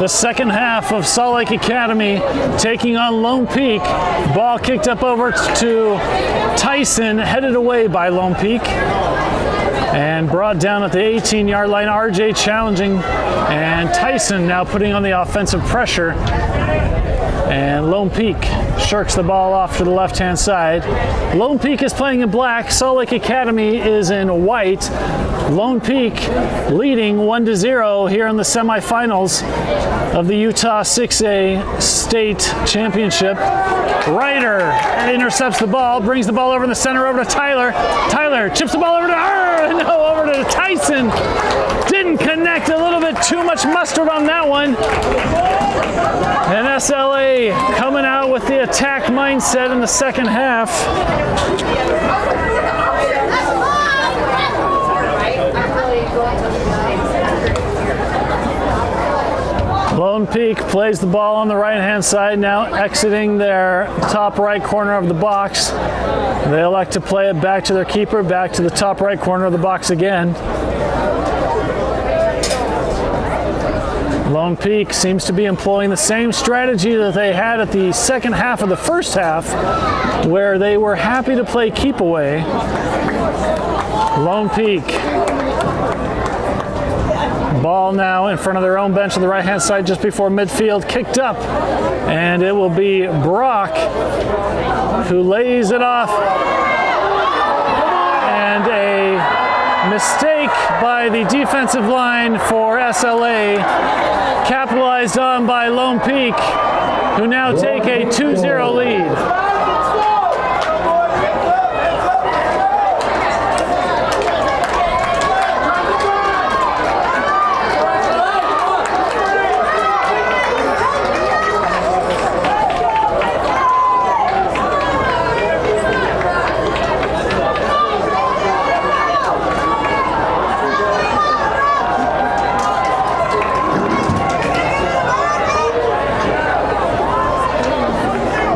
The second half of Salt Lake Academy taking on Lone Peak. Ball kicked up over to Tyson, headed away by Lone Peak. And brought down at the 18-yard line. RJ challenging, and Tyson now putting on the offensive pressure. And Lone Peak shirks the ball off to the left-hand side. Lone Peak is playing in black. Salt Lake Academy is in white. Lone Peak leading 1-0 here in the semifinals of the Utah 6A State Championship. Ryder intercepts the ball, brings the ball over in the center, over to Tyler. Tyler chips the ball over to over to Tyson. Didn't connect, a little bit too much mustard on that one. And SLA coming out with the attack mindset in the second half. Lone Peak plays the ball on the right-hand side, now exiting their top right corner of the box. They elect to play it back to their keeper, back to the top right corner of the box again. Lone Peak seems to be employing the same strategy that they had at the second half of the first half, where they were happy to play keep away. Lone Peak. Ball now in front of their own bench on the right-hand side just before midfield, kicked up, and it will be Brock who lays it off, and a mistake by the defensive line for SLA, capitalized on by Lone Peak, who now take a 2-0 lead.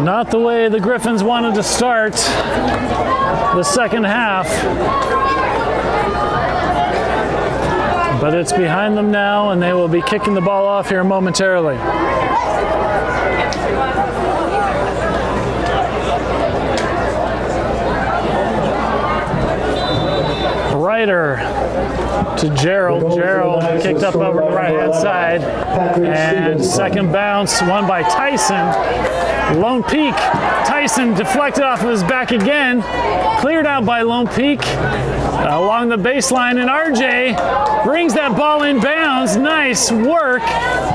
Not the way the Griffins wanted to start the second half, but it's behind them now, and they will be kicking the ball off here momentarily. Ryder to Gerald. Gerald kicked up over the right-hand side, and second bounce won by Tyson. Lone Peak, Tyson deflected off of his back again, cleared out by Lone Peak along the baseline, and RJ brings that ball in bounds. Nice work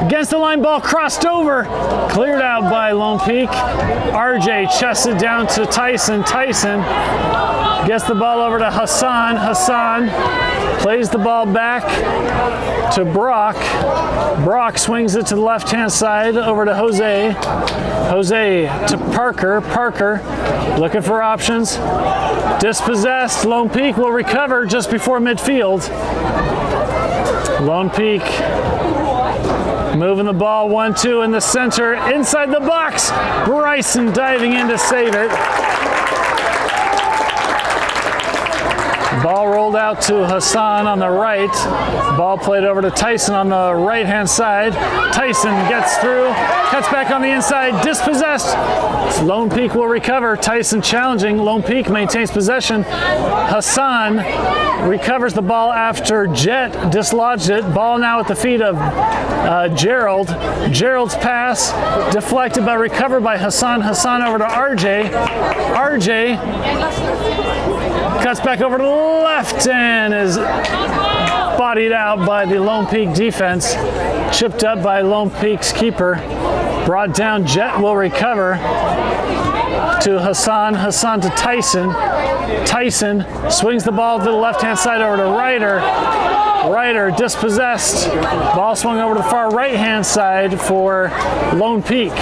against the line, ball crossed over, cleared out by Lone Peak. RJ chests it down to Tyson. Tyson gets the ball over to Hassan. Hassan plays the ball back to Brock. Brock swings it to the left-hand side over to Jose. Jose to Parker. Parker looking for options. Dispossessed. Lone Peak will recover just before midfield. Lone Peak moving the ball 1-2 in the center. Inside the box. Bryson diving in to save it. Ball rolled out to Hassan on the right. Ball played over to Tyson on the right-hand side. Tyson gets through, cuts back on the inside, dispossessed. Lone Peak will recover. Tyson challenging. Lone Peak maintains possession. Hassan recovers the ball after Jett dislodged it. Ball now at the feet of Gerald. Gerald's pass deflected but recovered by Hassan. Hassan over to RJ. RJ cuts back over to the left and is bodied out by the Lone Peak defense. Chipped up by Lone Peak's keeper. Brought down. Jett will recover to Hassan. Hassan to Tyson. Tyson swings the ball to the left-hand side over to Ryder. Ryder dispossessed. Ball swung over to the far right-hand side for Lone Peak.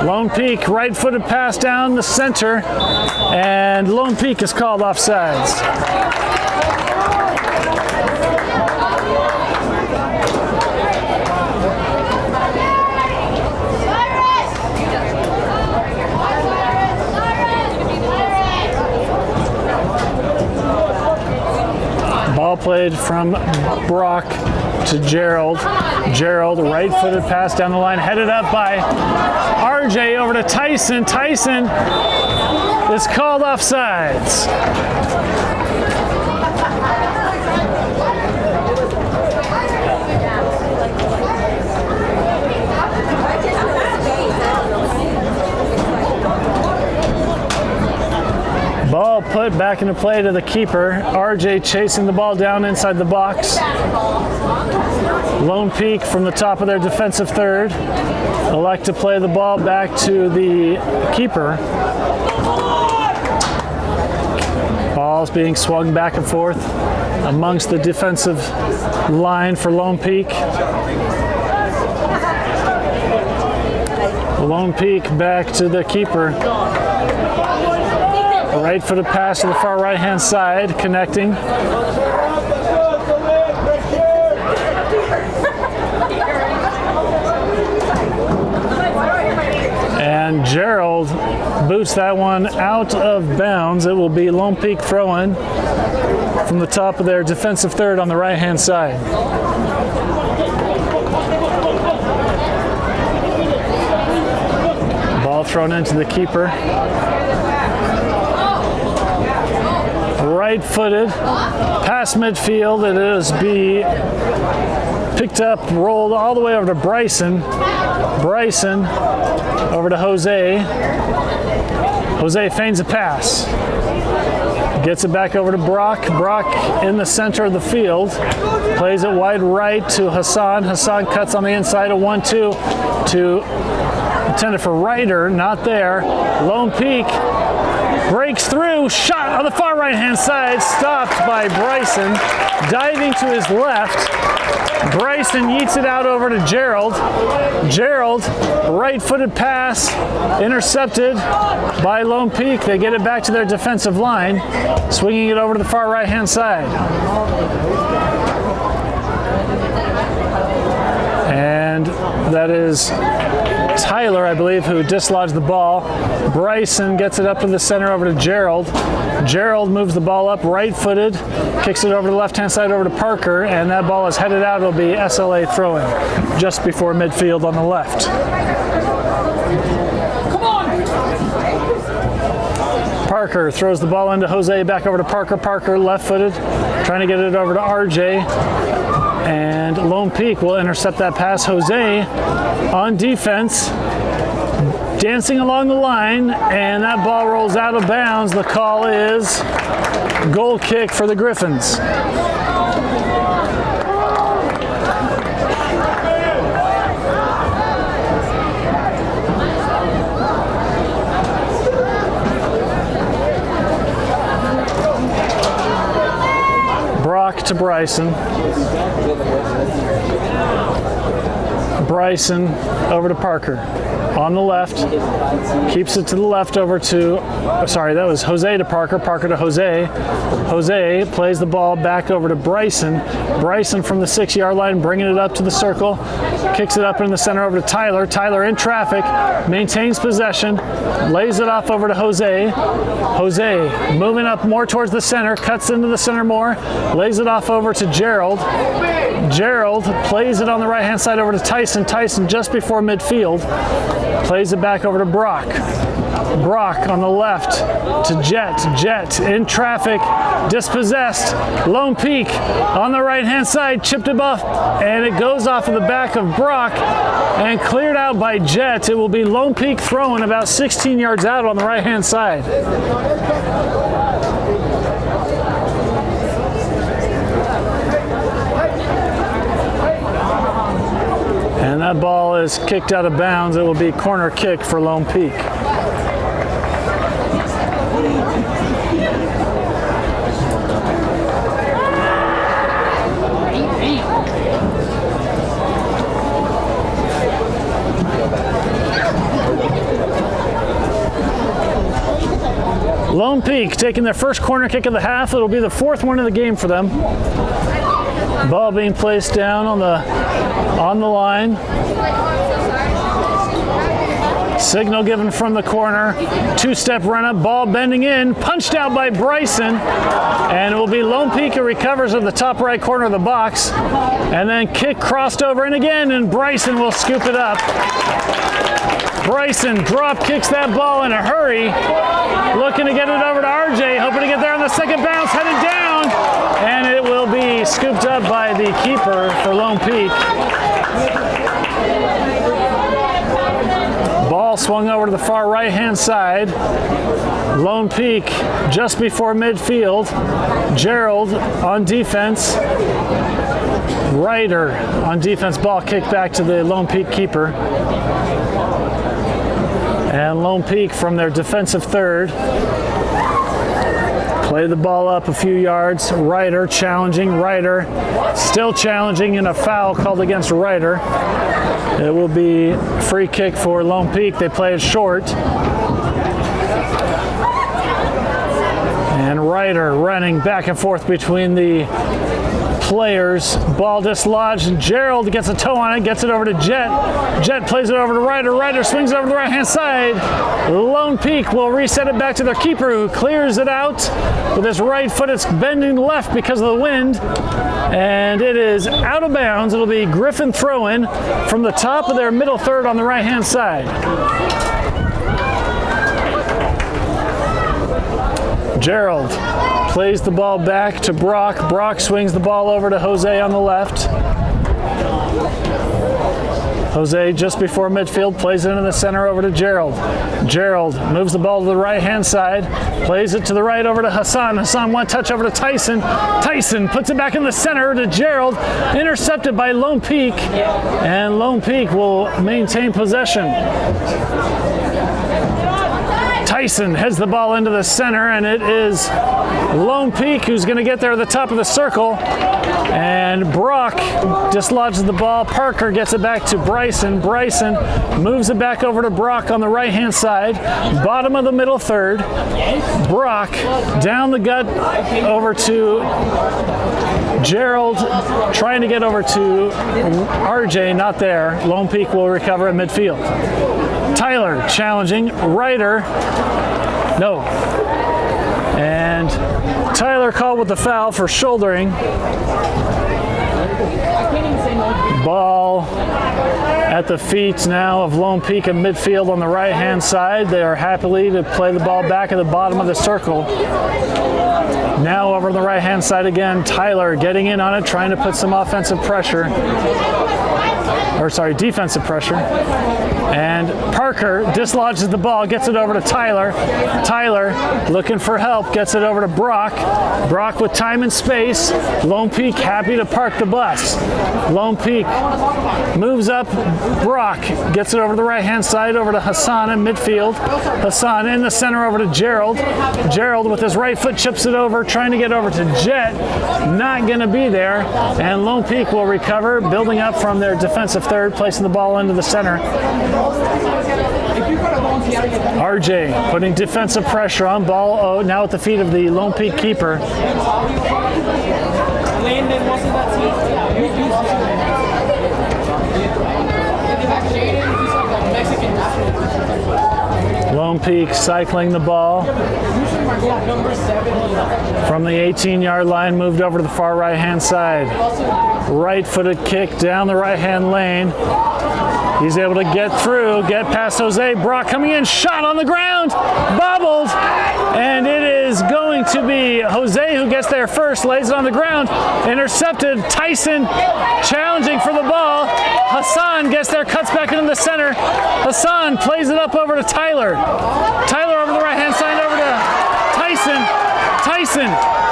Lone Peak, right-footed pass down the center, and Lone Peak is called offsides. Ball played from Brock to Gerald. Gerald, right-footed pass down the line, headed up by RJ over to Tyson. Tyson is called offsides. Ball put back into play to the keeper. RJ chasing the ball down inside the box. Lone Peak from the top of their defensive third. Elect to play the ball back to the keeper. Ball's being swung back and forth amongst the defensive line for Lone Peak. Lone Peak back to the keeper. Right-footed pass to the far right-hand side, connecting. And Gerald boots that one out of bounds. It will be Lone Peak throw-in from the top of their defensive third on the right-hand side. Ball thrown into the keeper. Right-footed, past midfield. It is picked up, rolled all the way over to Bryson. Bryson over to Jose. Jose feigns a pass. Gets it back over to Brock. Brock in the center of the field. Plays it wide right to Hassan. Hassan cuts on the inside, a 1-2 to intended for Ryder, not there. Lone Peak breaks through, shot on the far right-hand side, stopped by Bryson, diving to his left. Bryson yeets it out over to Gerald. Gerald, right-footed pass, intercepted by Lone Peak. They get it back to their defensive line, swinging it over to the far right-hand side. And that is Tyler, I believe, who dislodged the ball. Bryson gets it up to the center over to Gerald. Gerald moves the ball up right-footed, kicks it over to the left-hand side over to Parker, and that ball is headed out. It'll be SLA throwing just before midfield on the left. Come on! Parker throws the ball into Jose, back over to Parker. Parker left-footed, trying to get it over to RJ. And Lone Peak will intercept that pass. Jose on defense, dancing along the line, and that ball rolls out of bounds. The call is goal kick for the Griffins. Brock to Bryson. Bryson over to Parker. On the left, keeps it to the left over to, that was Jose to Parker, Parker to Jose. Jose plays the ball back over to Bryson. Bryson from the 6-yard line, bringing it up to the circle, kicks it up in the center over to Tyler. Tyler in traffic, maintains possession, lays it off over to Jose. Jose moving up more towards the center, cuts into the center more, lays it off over to Gerald. Gerald plays it on the right-hand side over to Tyson. Tyson just before midfield. Plays it back over to Brock. Brock on the left to Jett. Jett in traffic, dispossessed. Lone Peak on the right-hand side, chipped it off, and it goes off of the back of Brock and cleared out by Jett. It will be Lone Peak throwing about 16 yards out on the right-hand side. And that ball is kicked out of bounds. It will be corner kick for Lone Peak. Lone Peak taking their first corner kick of the half. It'll be the fourth one of the game for them. Ball being placed down on the line. Signal given from the corner. Two-step run-up, ball bending in, punched out by Bryson, and it will be Lone Peak who recovers of the top right corner of the box, and then kick crossed over and again, and Bryson will scoop it up. Bryson drop kicks that ball in a hurry, looking to get it over to RJ, hoping to get there on the second bounce, headed down, and it will be scooped up by the keeper for Lone Peak. Ball swung over to the far right-hand side. Lone Peak just before midfield. Gerald on defense. Ryder on defense. Ball kicked back to the Lone Peak keeper. And Lone Peak from their defensive third. Play the ball up a few yards. Ryder challenging. Ryder still challenging, and a foul called against Ryder. It will be free kick for Lone Peak. They play it short. And Ryder running back and forth between the players. Ball dislodged, and Gerald gets a toe on it, gets it over to Jett. Jett plays it over to Ryder. Ryder swings it over to the right-hand side. Lone Peak will reset it back to their keeper, who clears it out with his right foot. It's bending left because of the wind, and it is out of bounds. It'll be Griffin throw-in from the top of their middle third on the right-hand side. Gerald plays the ball back to Brock. Brock swings the ball over to Jose on the left. Jose just before midfield plays it into the center over to Gerald. Gerald moves the ball to the right-hand side, plays it to the right over to Hassan. Hassan one touch over to Tyson. Tyson puts it back in the center to Gerald, intercepted by Lone Peak, and Lone Peak will maintain possession. Tyson heads the ball into the center, and it is Lone Peak who's going to get there at the top of the circle. And Brock dislodges the ball. Parker gets it back to Bryson. Bryson moves it back over to Brock on the right-hand side. Bottom of the middle third. Brock down the gut over to Gerald, trying to get over to RJ, not there. Lone Peak will recover at midfield. Tyler challenging. Ryder. No. And Tyler called with the foul for shouldering. Ball at the feet now of Lone Peak in midfield on the right-hand side. They are happily to play the ball back at the bottom of the circle. Now over on the right-hand side again, Tyler getting in on it, trying to put some offensive pressure. Defensive pressure. And Parker dislodges the ball, gets it over to Tyler. Tyler looking for help, gets it over to Brock. Brock with time and space. Lone Peak happy to park the bus. Lone Peak moves up. Brock gets it over to the right-hand side, over to Hassan in midfield. Hassan in the center over to Gerald. Gerald with his right foot chips it over, trying to get over to Jett. Not going to be there. And Lone Peak will recover, building up from their defensive third, placing the ball into the center. RJ putting defensive pressure on. Ball now at the feet of the Lone Peak keeper. Lone Peak cycling the ball from the 18-yard line, moved over to the far right-hand side. Right-footed kick down the right-hand lane. He's able to get through, get past Jose. Brock coming in, shot on the ground, bobbled, and it is going to be Jose who gets there first, lays it on the ground, intercepted. Tyson challenging for the ball. Hassan gets there, cuts back into the center. Hassan plays it up over to Tyler. Tyler over the right-hand side over to Tyson. Tyson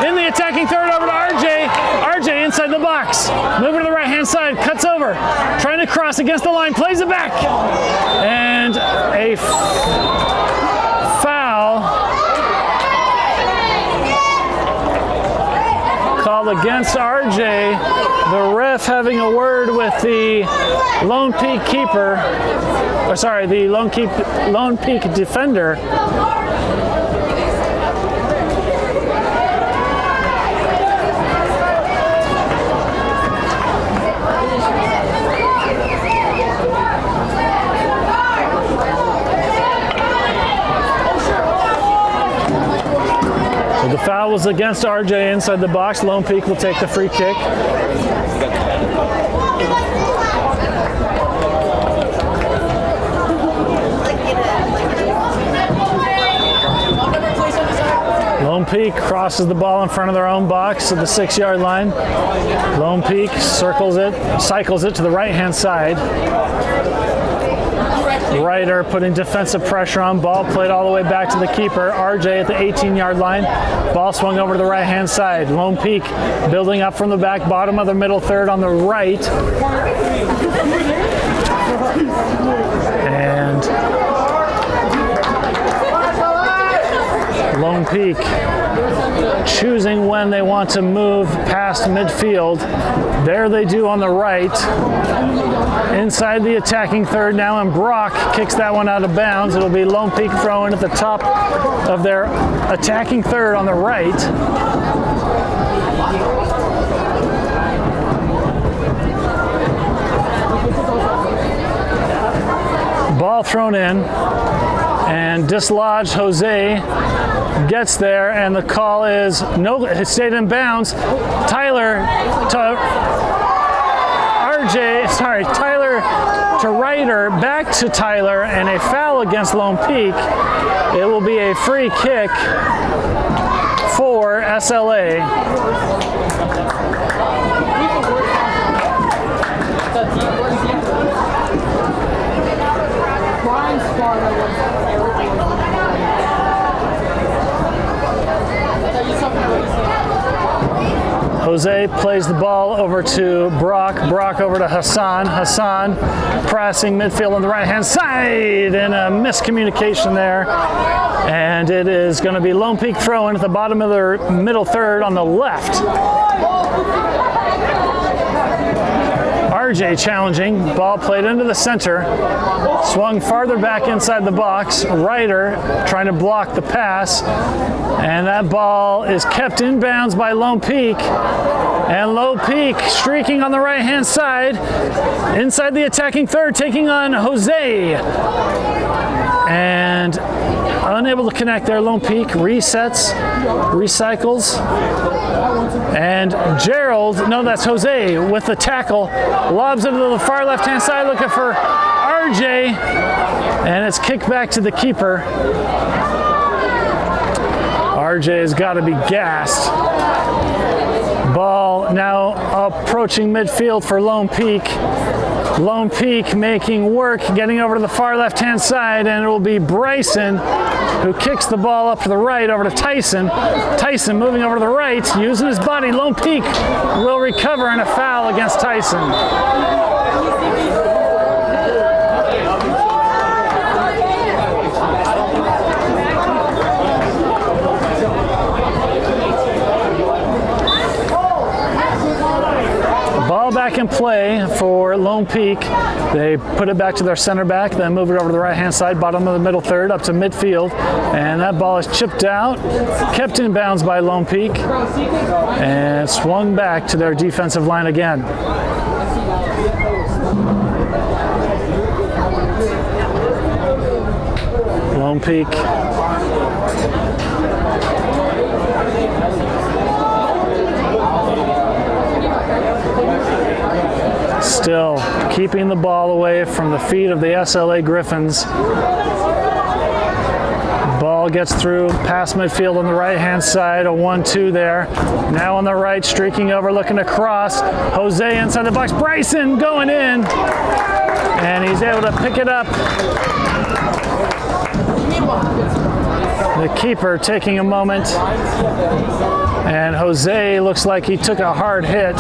in the attacking third over to RJ. RJ inside the box. Moving to the right-hand side, cuts over. Trying to cross against the line, plays it back. And a foul called against RJ. The ref having a word with the Lone Peak keeper. The Lone Peak defender. was against RJ inside the box. Lone Peak will take the free kick. Lone Peak crosses the ball in front of their own box at the 6-yard line. Lone Peak cycles it to the right-hand side. Ryder putting defensive pressure on. Ball played all the way back to the keeper. RJ at the 18-yard line. Ball swung over to the right-hand side. Lone Peak building up from the back, bottom of the middle third on the right. And Lone Peak choosing when they want to move past midfield. There they do on the right. Inside the attacking third now, and Brock kicks that one out of bounds. It'll be Lone Peak throwing at the top of their attacking third on the right. Ball thrown in and dislodged. Jose gets there, and the call is no, it stayed in bounds. Tyler to Ryder, back to Tyler, and a foul against Lone Peak. It will be a free kick for SLA. Jose plays the ball over to Brock. Brock over to Hassan. Hassan pressing midfield on the right-hand side, and a miscommunication there. And it is going to be Lone Peak throwing at the bottom of their middle third on the left. RJ challenging. Ball played into the center. Swung farther back inside the box. Ryder trying to block the pass. And that ball is kept in bounds by Lone Peak. And Lone Peak streaking on the right-hand side. Inside the attacking third, taking on Jose. And unable to connect there. Lone Peak resets, recycles. And Gerald, no, that's Jose with the tackle. Lobs it to the far left-hand side looking for RJ. And it's kicked back to the keeper. RJ has got to be gassed. Ball now approaching midfield for Lone Peak. Lone Peak making work, getting over to the far left-hand side, and it will be Bryson who kicks the ball up to the right over to Tyson. Tyson moving over to the right, using his body. Lone Peak will recover, and a foul against Tyson. Back in play for Lone Peak. They put it back to their center back, then move it over to the right-hand side, bottom of the middle third, up to midfield. And that ball is chipped out, kept in bounds by Lone Peak, and swung back to their defensive line again. Lone Peak still keeping the ball away from the feet of the SLA Griffins. Ball gets through past midfield on the right-hand side, a 1-2 there. Now on the right, streaking over, looking to cross. Jose inside the box. Bryson going in, and he's able to pick it up. The keeper taking a moment, and Jose looks like he took a hard hit.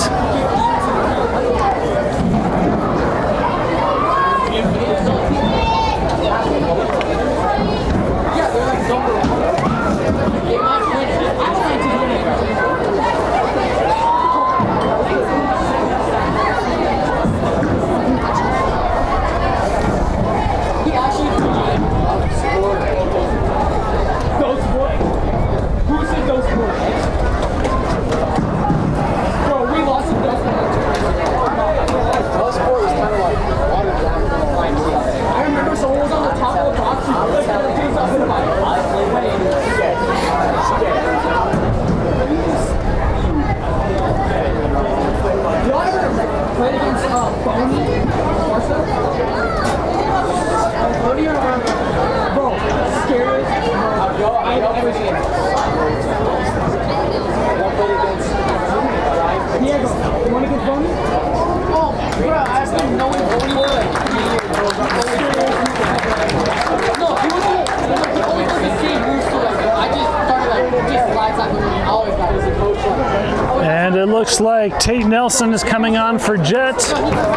And it looks like Tate Nelson is coming on for Jett,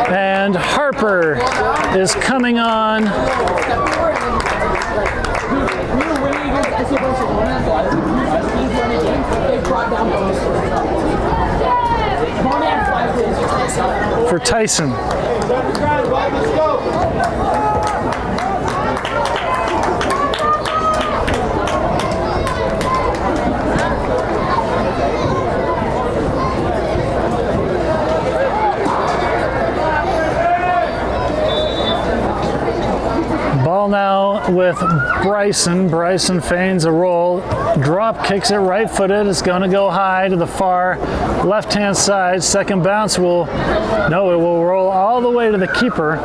and Harper is coming on for Tyson. Ball now with Bryson. Bryson feigns a roll, drop kicks it right-footed. It's going to go high to the far left-hand side. Second bounce will, no, it will roll all the way to the keeper.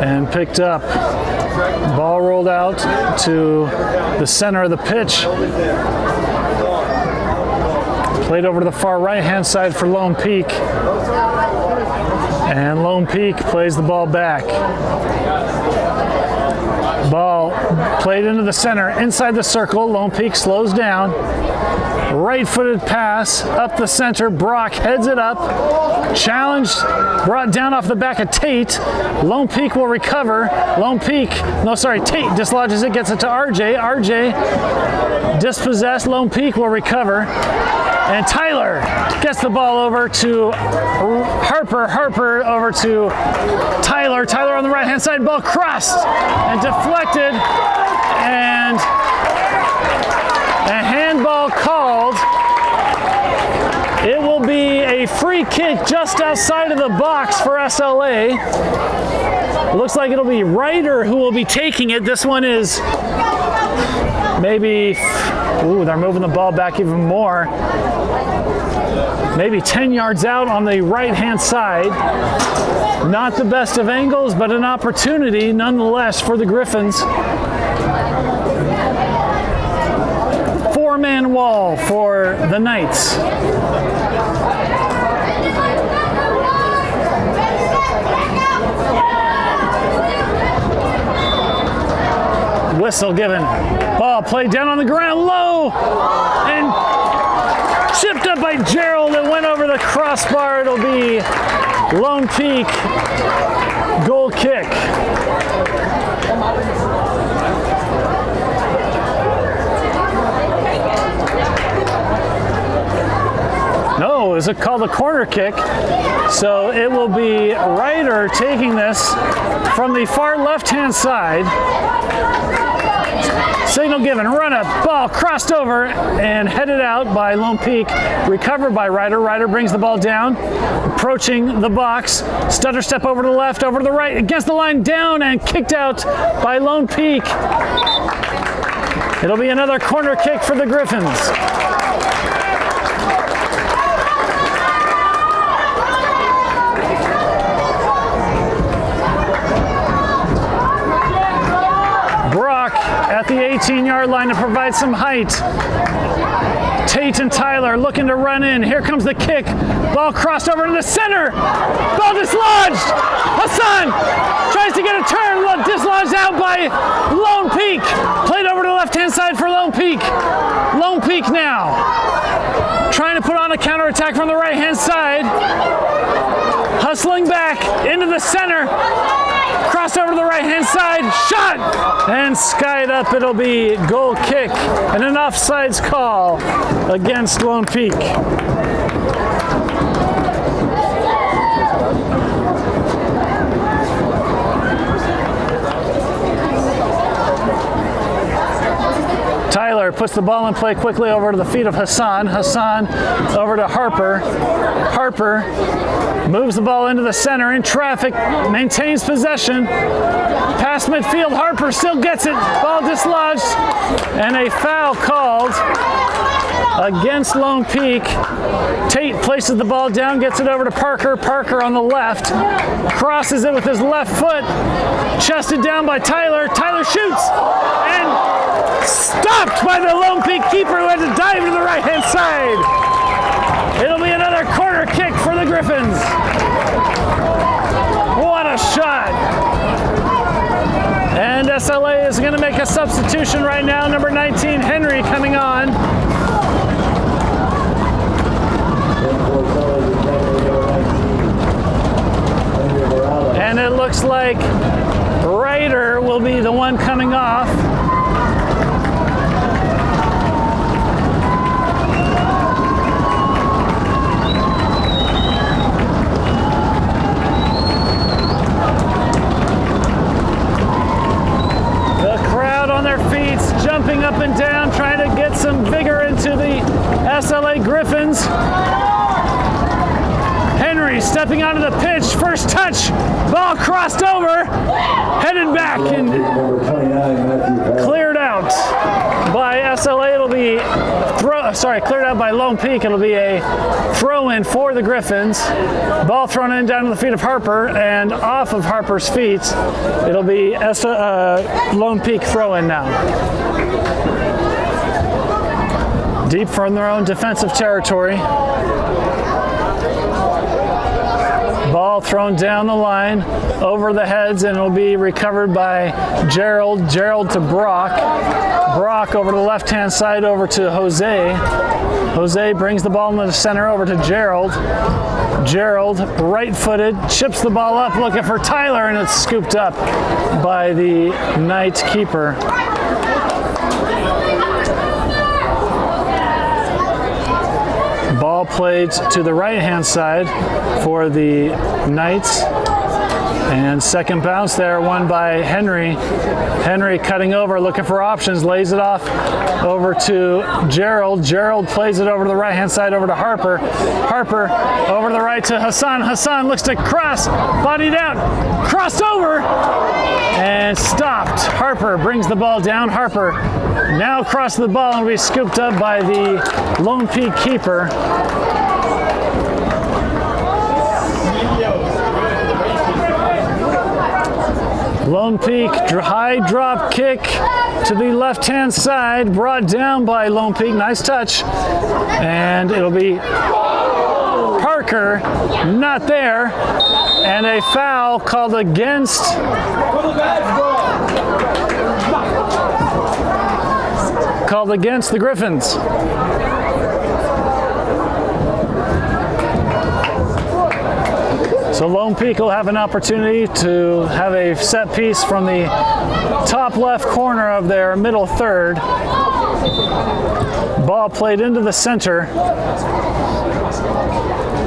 And picked up. Ball rolled out to the center of the pitch. Played over to the far right-hand side for Lone Peak. And Lone Peak plays the ball back. Ball played into the center, inside the circle. Lone Peak slows down. Right-footed pass up the center. Brock heads it up. Challenged, brought down off the back of Tate. Lone Peak will recover. Tate dislodges it, gets it to RJ. RJ dispossessed. Lone Peak will recover. And Tyler gets the ball over to Harper. Harper over to Tyler. Tyler on the right-hand side. Ball crossed and deflected. And a handball called. It will be a free kick just outside of the box for SLA. It looks like it'll be Ryder who will be taking it. This one is maybe, they're moving the ball back even more. Maybe 10 yards out on the right-hand side. Not the best of angles, but an opportunity nonetheless for the Griffins. Four-man wall for the Knights. Whistle given. Ball played down on the ground low and chipped up by Gerald. It went over the crossbar. It'll be Lone Peak goal kick. No, is it called a corner kick? So it will be Ryder taking this from the far left-hand side. Signal given, run up, ball crossed over and headed out by Lone Peak, recovered by Ryder. Ryder brings the ball down, approaching the box, stutter step over to the left, over to the right, against the line, down and kicked out by Lone Peak. It'll be another corner kick for the Griffins. At the 18-yard line to provide some height. Tate and Tyler looking to run in. Here comes the kick. Ball crossed over to the center. Ball dislodged. Hassan tries to get a turn. Dislodged out by Lone Peak. Played over to the left-hand side for Lone Peak. Lone Peak now trying to put on a counterattack from the right-hand side. Hustling back into the center. Cross over to the right-hand side, shot, and skied up. It'll be goal kick and an offsides call against Lone Peak. Tyler puts the ball in play quickly over to the feet of Hassan. Hassan over to Harper. Harper moves the ball into the center in traffic, maintains possession. Past midfield, Harper still gets it. Ball dislodged and a foul called against Lone Peak. Tate places the ball down, gets it over to Parker. Parker on the left, crosses it with his left foot, chested down by Tyler. Tyler shoots, and stopped by the Lone Peak keeper, who had to dive to the right-hand side. It'll be another corner kick for the Griffins. What a shot. And SLA is going to make a substitution right now. Number 19, Henry, coming on. And it looks like Ryder will be the one coming off. Jumping up and down, trying to get some vigor into the SLA Griffins. Henry stepping onto the pitch, first touch, ball crossed over, headed back and cleared out by SLA. It'll be cleared out by Lone Peak. It'll be a throw-in for the Griffins. Ball thrown in down to the feet of Harper, and off of Harper's feet, it'll be Lone Peak throw-in now. Deep from their own defensive territory. Ball thrown down the line, over the heads, and it'll be recovered by Gerald. Gerald to Brock. Brock over to the left-hand side, over to Jose. Jose brings the ball into the center, over to Gerald. Gerald, right-footed, chips the ball up, looking for Tyler, and it's scooped up by the Knight keeper. Ball played to the right-hand side for the Knights. And second bounce there, won by Henry. Henry cutting over, looking for options, lays it off over to Gerald. Gerald plays it over to the right-hand side, over to Harper. Harper over to the right to Hassan. Hassan looks to cross, bodied out, crossed over, and stopped. Harper brings the ball down. Harper now crosses the ball and will be scooped up by the Lone Peak keeper. Lone Peak, high drop kick to the left-hand side, brought down by Lone Peak. Nice touch. And it'll be Parker, not there. And a foul called against the Griffins. So Lone Peak will have an opportunity to have a set piece from the top left corner of their middle third. Ball played into the center.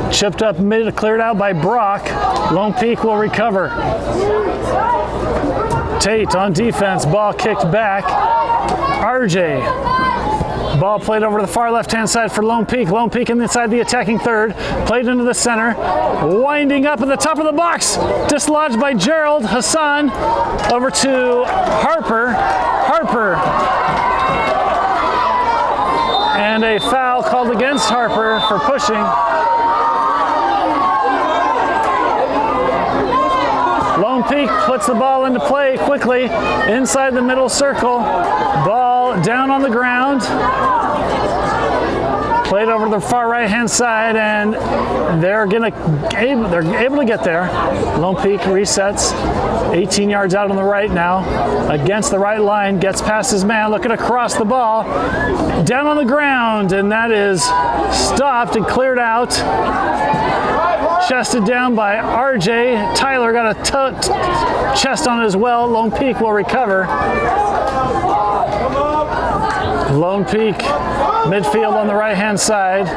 Chipped up mid, cleared out by Brock. Lone Peak will recover. Tate on defense, ball kicked back. RJ. Ball played over to the far left-hand side for Lone Peak. Lone Peak inside the attacking third. Played into the center. Winding up at the top of the box. Dislodged by Gerald. Hassan over to Harper. Harper. And a foul called against Harper for pushing. Lone Peak puts the ball into play quickly inside the middle circle. Ball down on the ground. Played over to the far right-hand side, and they're able to get there. Lone Peak resets, 18 yards out on the right now, against the right line, gets past his man, looking to cross the ball, down on the ground, and that is stopped and cleared out. Chested down by RJ. Tyler got a chest on it as well. Lone Peak will recover. Lone Peak, midfield on the right-hand side.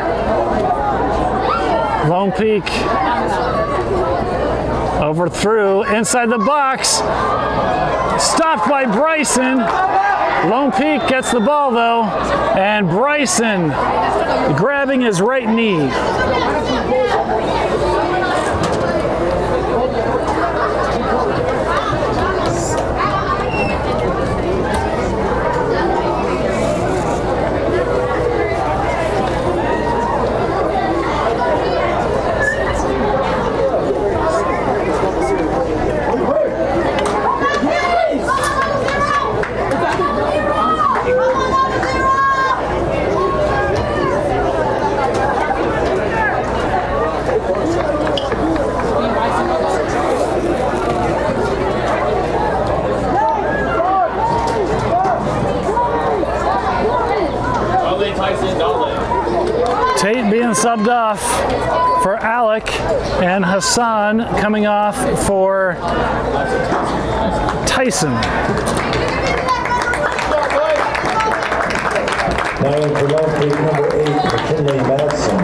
Lone Peak overthrew inside the box. Stopped by Bryson. Lone Peak gets the ball though, and Bryson grabbing his right knee. Alec and Hassan coming off for Tyson. Now in for love pick number 8, McKinley Madison.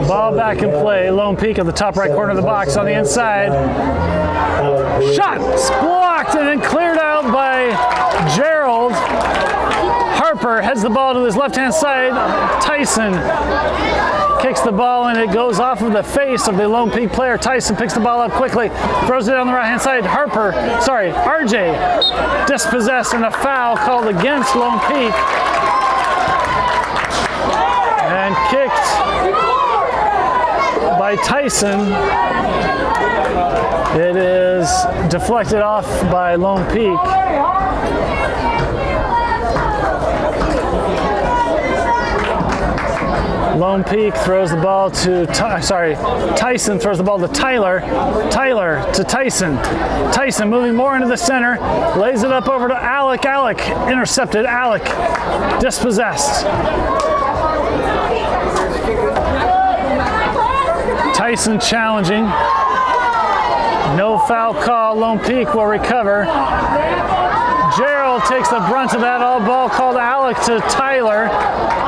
Ball back in play. Lone Peak at the top right corner of the box on the inside. Shot blocked and then cleared out by Gerald. Harper heads the ball to his left-hand side. Tyson kicks the ball and it goes off of the face of the Lone Peak player. Tyson picks the ball up quickly, throws it down the right-hand side. RJ dispossessed and a foul called against Lone Peak. And kicked by Tyson. It is deflected off by Lone Peak. Lone Peak throws the ball to, Tyson throws the ball to Tyler. Tyler to Tyson. Tyson moving more into the center, lays it up over to Alec. Alec intercepted. Alec dispossessed. Tyson challenging. No foul call. Lone Peak will recover. Gerald takes the brunt of that. All ball called Alec to Tyler.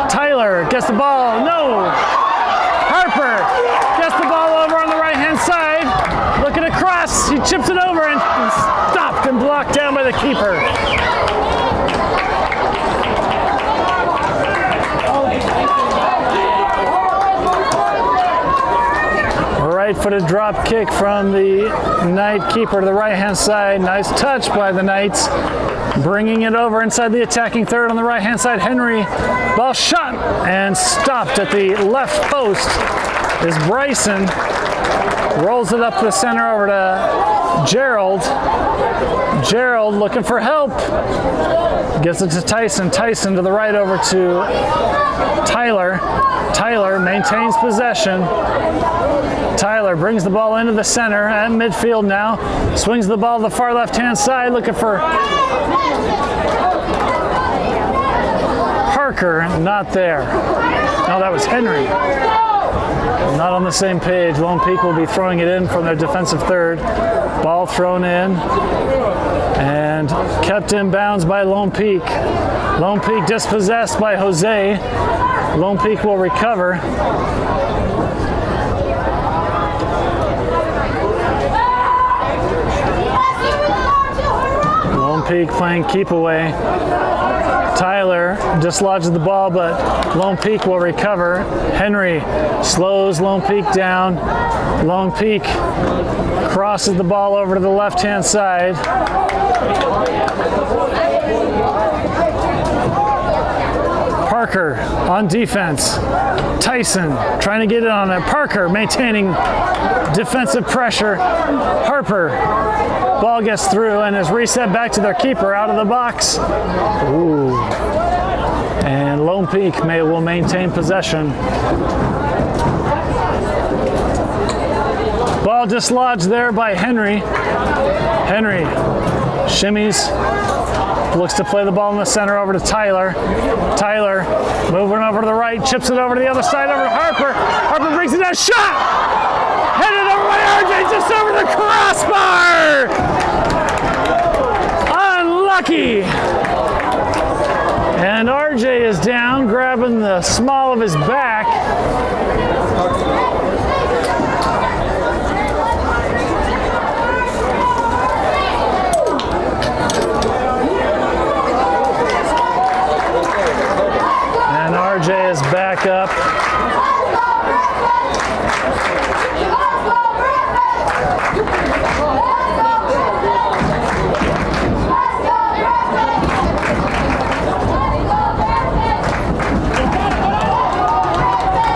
Tyler gets the ball. No! Harper gets the ball over on the right-hand side. Looking across. He chips it over and stopped and blocked down by the keeper. Right-footed drop kick from the Knight keeper to the right-hand side. Nice touch by the Knights. Bringing it over inside the attacking third on the right-hand side. Henry, ball shot and stopped at the left post is Bryson. Rolls it up the center over to Gerald. Gerald looking for help. Gets it to Tyson. Tyson to the right over to Tyler. Tyler maintains possession. Tyler brings the ball into the center at midfield now. Swings the ball to the far left-hand side, looking for Parker. Not there. No, that was Henry. Not on the same page. Lone Peak will be throwing it in from their defensive third. Ball thrown in and kept in bounds by Lone Peak. Lone Peak dispossessed by Jose. Lone Peak will recover. Lone Peak playing keep away. Tyler dislodges the ball, but Lone Peak will recover. Henry slows Lone Peak down. Lone Peak crosses the ball over to the left-hand side. Parker on defense. Tyson trying to get it on it. Parker maintaining defensive pressure. Harper, ball gets through and is reset back to their keeper out of the box. Ooh. And Lone Peak will maintain possession. Ball dislodged there by Henry. Henry shimmies. Looks to play the ball in the center over to Tyler. Tyler moving over to the right, chips it over to the other side over to Harper. Harper brings it down, shot! Headed over by RJ, just over the crossbar! Unlucky! And RJ is down, grabbing the small of his back. RJ is back up.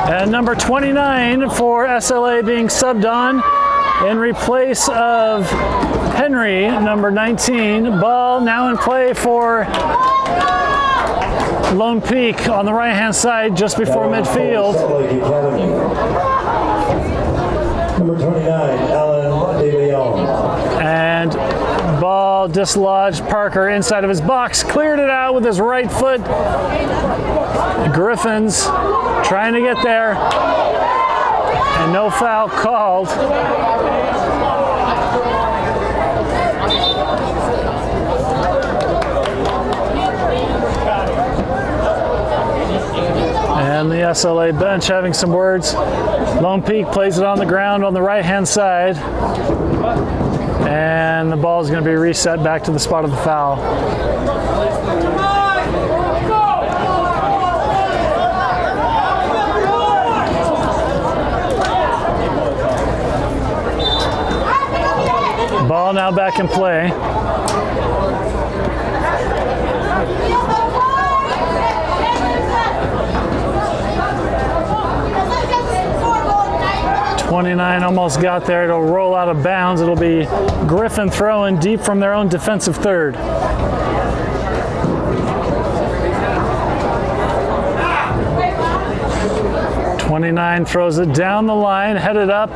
And number 29 for SLA being subbed on in replace of Henry, number 19. Ball now in play for Lone Peak on the right-hand side just before midfield. Salt Lake Academy. Number 29, Alan De Leon. And ball dislodged. Parker inside of his box, cleared it out with his right foot. Griffins trying to get there, and no foul called. And the SLA bench having some words. Lone Peak plays it on the ground on the right-hand side. And the ball is going to be reset back to the spot of the foul. Ball now back in play. .29 almost got there. It'll roll out of bounds. It'll be Griffin throwing deep from their own defensive third. .29 throws it down the line, headed up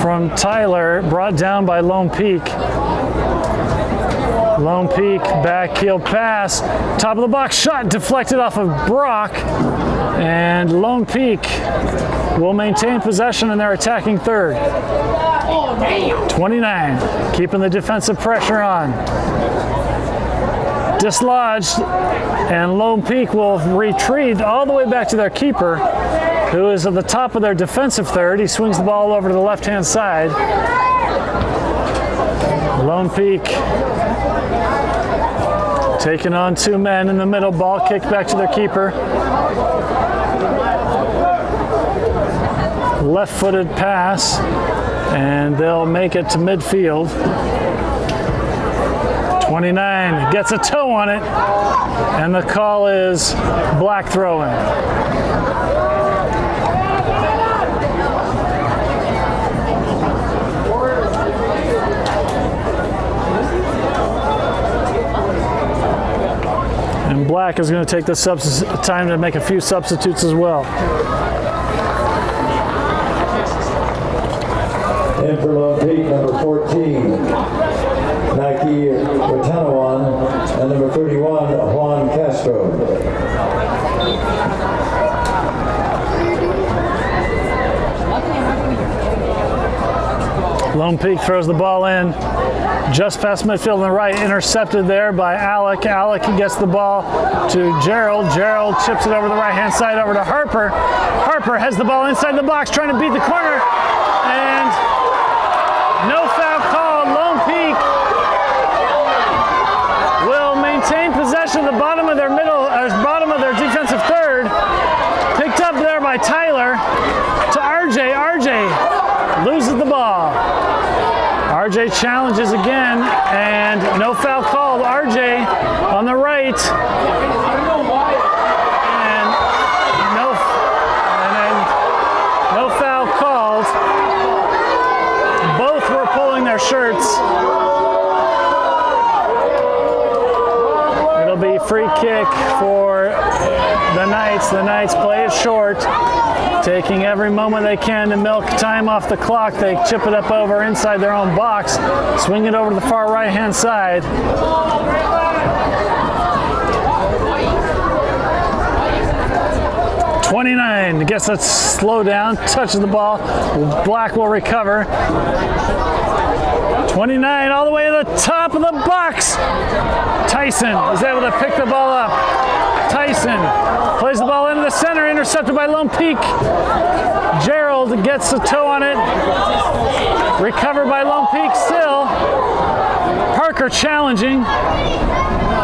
from Tyler, brought down by Lone Peak. Lone Peak back heel pass, top of the box shot deflected off of Brock, and Lone Peak will maintain possession in their attacking third. 29 keeping the defensive pressure on. Dislodged, and Lone Peak will retreat all the way back to their keeper, who is at the top of their defensive third. He swings the ball over to the left-hand side. Lone Peak taking on two men in the middle. Ball kicked back to their keeper. Left-footed pass, and they'll make it to midfield. 29 gets a toe on it, and the call is black throwing. And Black is going to take this time to make a few substitutes as well. In for Lone Peak, number 14, Nike Ratanawan, and number 31, Juan Castro. Lone Peak throws the ball in just past midfield on the right, intercepted there by Alec. Alec gets the ball to Gerald. Gerald chips it over the right-hand side over to Harper. Harper has the ball inside the box, trying to beat the corner, and no foul called. Lone Peak will maintain possession of the bottom of their bottom of their defensive third. Picked up there by Tyler to RJ. RJ loses the ball. RJ challenges again, and no foul called. RJ on the right, and no foul called. Both were pulling their shirts. It'll be free kick for the Knights. The Knights play it short, taking every moment they can to milk time off the clock. They chip it up over inside their own box, swing it over to the far right-hand side. .29 gets a slow down, touches the ball. Black will recover. 29 all the way to the top of the box. Tyson is able to pick the ball up. Tyson plays the ball into the center, intercepted by Lone Peak. Gerald gets a toe on it. Recovered by Lone Peak still. Parker challenging.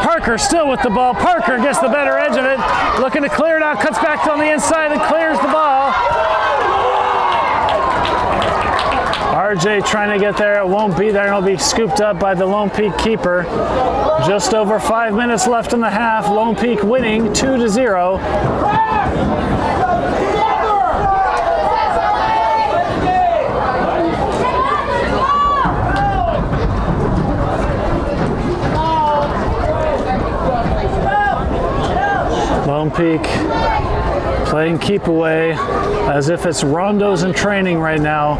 Parker still with the ball. Parker gets the better edge of it. Looking to clear it out, cuts back on the inside and clears the ball. RJ trying to get there. It won't be there. It'll be scooped up by the Lone Peak keeper. Just over 5 minutes left in the half. Lone Peak winning 2-0. Peak playing keep away as if it's rondos in training right now.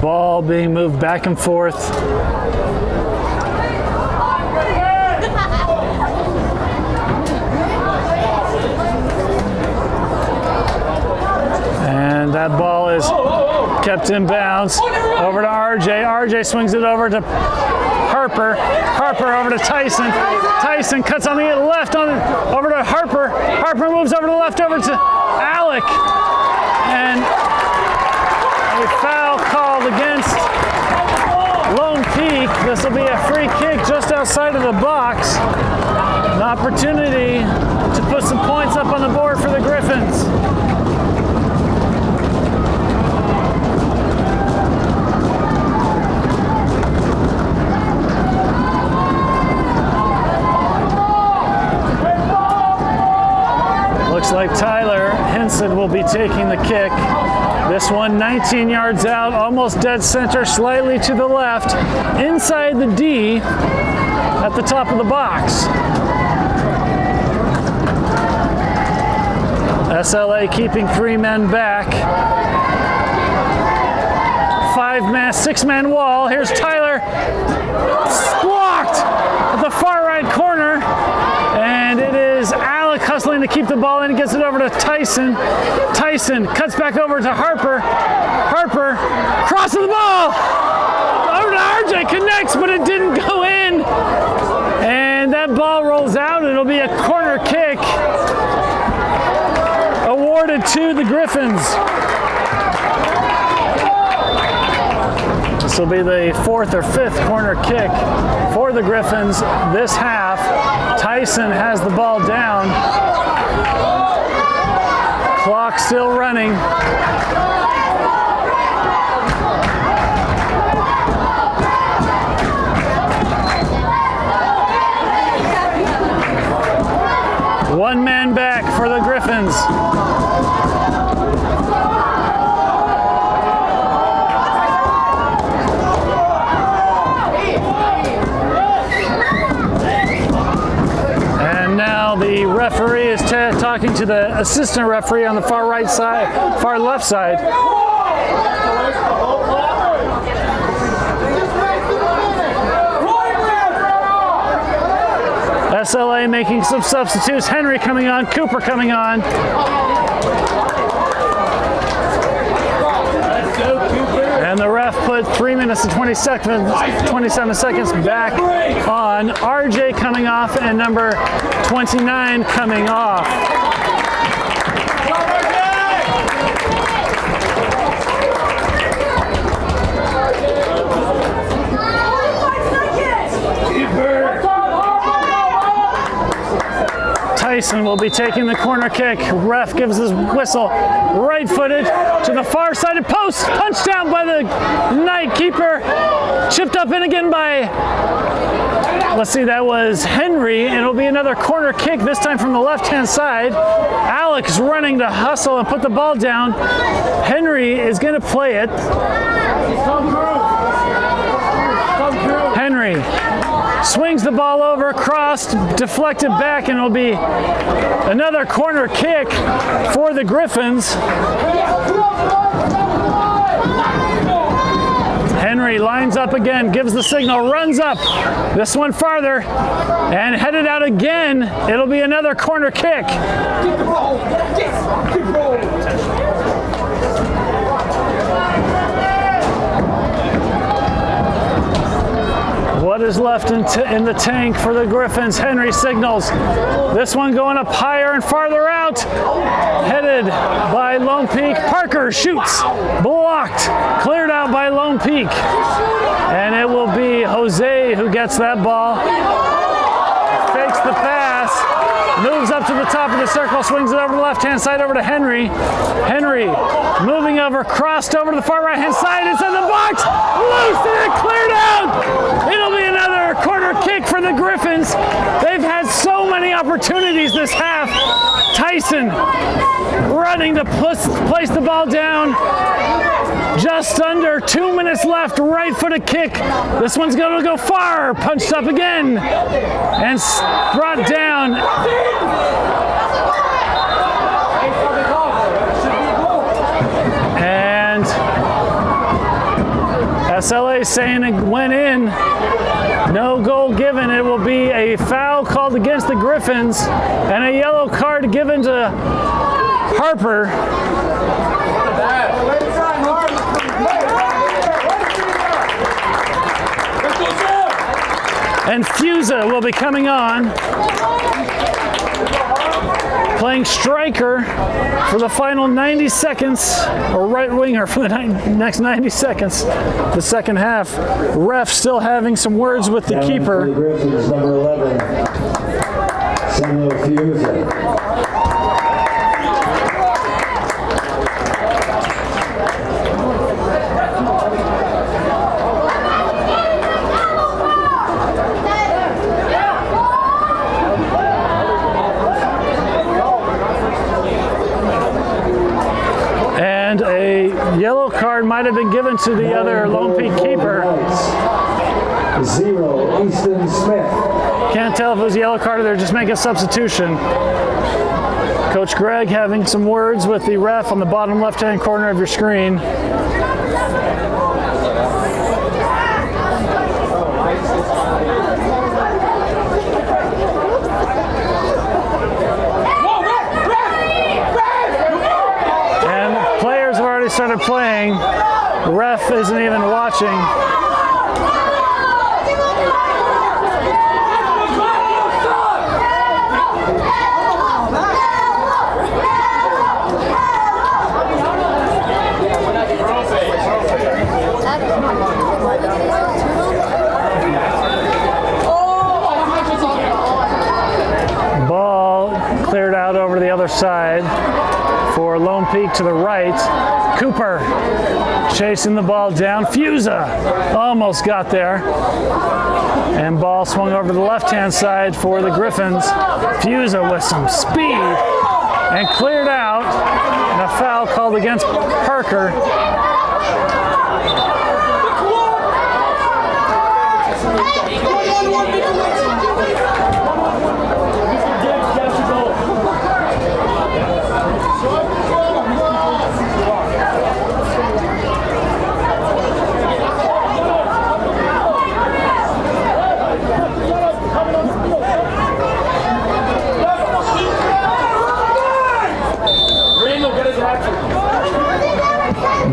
Ball being moved back and forth. And that ball is kept in bounds. Over to RJ. RJ swings it over to Harper. Harper over to Tyson. Tyson cuts on the left over to Harper. Harper moves over to the left over to Alec. And a foul called against Lone Peak. This will be a free kick just outside of the box. An opportunity to put some points up on the board for the Griffins. Looks like Tyler Hinson will be taking the kick. This one 19 yards out, almost dead center, slightly to the left, inside the D at the top of the box. SLA keeping 3 men back. 5-man, 6-man wall. Here's Tyler. Blocked at the far right corner. And it is Alec hustling to keep the ball in. He gets it over to Tyson. Tyson cuts back over to Harper. Harper crosses the ball. Over to RJ, connects, but it didn't go in. And that ball rolls out. It'll be a corner kick awarded to the Griffins. This will be the 4th or 5th corner kick for the Griffins this half. Tyson has the ball down. Clock still running. One man back for the Griffins. The referee is talking to the assistant referee on the far right side, far left side. SLA making some substitutes. Henry coming on, Cooper coming on. And the ref put 3 minutes and 27 seconds back on. RJ coming off and number 29 coming off. Tyson will be taking the corner kick. Ref gives his whistle. Right-footed to the far side of post. Punched down by the night keeper. Chipped up in again by, let's see, that was Henry. And it'll be another corner kick, this time from the left-hand side. Alec's running to hustle and put the ball down. Henry is going to play it. Henry swings the ball over, crossed, deflected back, and it'll be another corner kick for the Griffins. Henry lines up again, gives the signal, runs up. This one farther, and headed out again. It'll be another corner kick. What is left in the tank for the Griffins? Henry signals. This one going up higher and farther out. Headed by Lone Peak. Parker shoots. Blocked. Cleared out by Lone Peak. And it will be Jose who gets that ball. Fakes the pass. Moves up to the top of the circle. Swings it over to the left-hand side over to Henry. Henry moving over. Crossed over to the far right-hand side. It's in the box. Loose and it cleared out. It'll be another corner kick for the Griffins. They've had so many opportunities this half. Tyson running to place the ball down. Just under 2 minutes left. Right-footed kick. This one's going to go far. Punched up again and brought down SLA saying it went in. No goal given. It will be a foul called against the Griffins and a yellow card given to Harper. And Fiuza will be coming on, playing striker for the final 90 seconds, or right winger for the next 90 seconds, the second half. Ref still having some words with the keeper. The Griffins, number 11, Fiuza. And a yellow card might have been given to the other Lone Peak keeper. 0, Easton Smith. Can't tell if it was a yellow card or they're just making a substitution. Coach Greg having some words with the ref on the bottom left-hand corner of your screen. Started playing. The ref isn't even watching. Ball cleared out over to the other side for Lone Peak to the right. Cooper chasing the ball down. Fiuza almost got there. And ball swung over to the left-hand side for the Griffins. Fiuza with some speed and cleared out. And a foul called against Parker.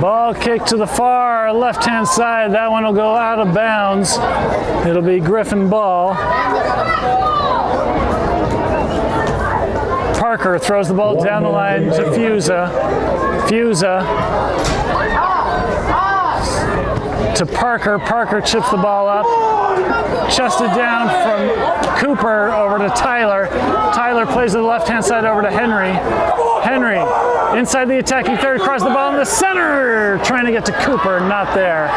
Ball kicked to the far left-hand side. That one will go out of bounds. It'll be Griffin ball. Parker throws the ball down the line to Fiuza. Fiuza to Parker. Parker chips the ball up. Chested down from Cooper over to Tyler. Tyler plays to the left-hand side over to Henry. Henry inside the attacking third, across the ball in the center, trying to get to Cooper, not there.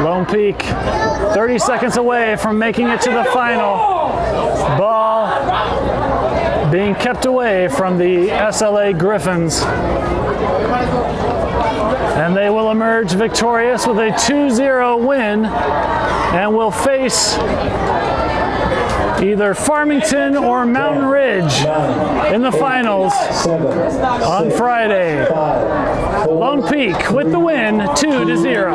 Lone Peak 30 seconds away from making it to the final. Ball being kept away from the SLA Griffins. And they will emerge victorious with a 2-0 win and will face either Farmington or Mountain Ridge in the finals on Friday. Lone Peak with the win, 2-0.